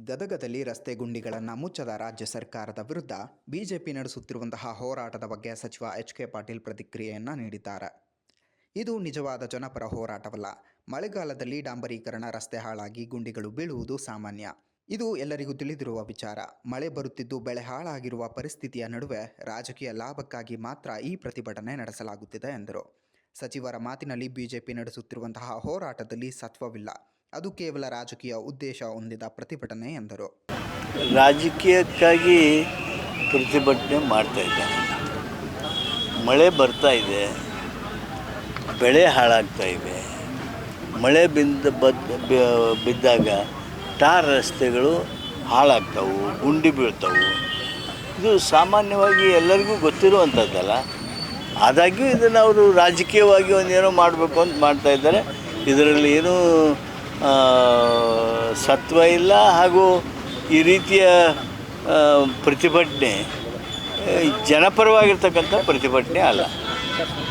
ಗದಗದಲ್ಲಿ ರಸ್ತೆ ಗುಂಡಿಗಳನ್ನು ಮುಚ್ಚದ ರಾಜ್ಯ ಸರ್ಕಾರದ ವಿರುದ್ಧ ಬಿಜೆಪಿ ನಡೆಸುತ್ತಿರುವಂತಹ ಹೋರಾಟದ ಬಗ್ಗೆ ಸಚಿವ ಎಚ್.ಕೆ. ಪಾಟೀಲ್ ಪ್ರತಿಕ್ರಿಯೆಯನ್ನು ನೀಡಿದ್ದಾರೆ. ಇದು ನಿಜವಾದ ಜನಪರ ಹೋರಾಟವಲ್ಲ. ಮಳೆಗಾಲದಲ್ಲಿ ಡಾಂಬರೀಕರಣ ರಸ್ತೆ ಹಾಳಾಗಿ ಗುಂಡಿಗಳು ಬೀಳುವುದು ಸಾಮಾನ್ಯ. ಇದು ಎಲ್ಲರಿಗೂ ತಿಳಿದಿರುವ ವಿಚಾರ. ಮಳೆ ಬರುತ್ತಿದ್ದು ಬೆಳೆ ಹಾಳಾಗಿರುವ ಪರಿಸ್ಥಿತಿಯ ನಡುವೆ ರಾಜಕೀಯ ಲಾಭಕ್ಕಾಗಿ ಮಾತ್ರ ಈ ಪ್ರತಿಭಟನೆ ನಡೆಸಲಾಗುತ್ತಿದೆ ಎಂದರು. ಸಚಿವರ ಮಾತಿನಲ್ಲಿ ಬಿಜೆಪಿ ನಡೆಸುತ್ತಿರುವಂತಹ ಹೋರಾಟದಲ್ಲಿ ಸತ್ವವಿಲ್ಲ. ಅದು ಕೇವಲ ರಾಜಕೀಯ ಉದ್ದೇಶ ಹೊಂದಿದ ಪ್ರತಿಭಟನೆ ಎಂದರು. ರಾಜಕೀಯಕ್ಕಾಗಿ ಪ್ರತಿಭಟನೆ ಮಾಡ್ತಾ ಇದ್ದಾರೆ. ಮಳೆ ಬರ್ತಾ ಇದೆ, ಬೆಳೆ ಹಾಳಾಗ್ತಾ ಇವೆ. ಮಳೆ ಬಿದ್ದಾಗ ಟಾರ್ ರಸ್ತೆಗಳು ಹಾಳಾಗ್ತಾವು, ಗುಂಡಿ ಬೀಳ್ತಾವು. ಇದು ಸಾಮಾನ್ಯವಾಗಿ ಎಲ್ಲರಿಗೂ ಗೊತ್ತಿರುವಂಥದ್ದಲ್ಲ. ಆದಾಗ್ಯೂ ಇದನ್ನು ಅವರು ರಾಜಕೀಯವಾಗಿ ಒಂದೇನೋ ಮಾಡಬೇಕು ಅಂತ ಮಾಡ್ತಾ ಇದ್ದಾರೆ. ಇದರಲ್ಲಿ ಏನೂ ಸತ್ವ ಇಲ್ಲ. ಹಾಗೂ ಈ ರೀತಿಯ ಪ್ರತಿಭಟನೆ ಜನಪರವಾಗಿರ್ತಕ್ಕಂಥ ಪ್ರತಿಭಟನೆ ಅಲ್ಲ.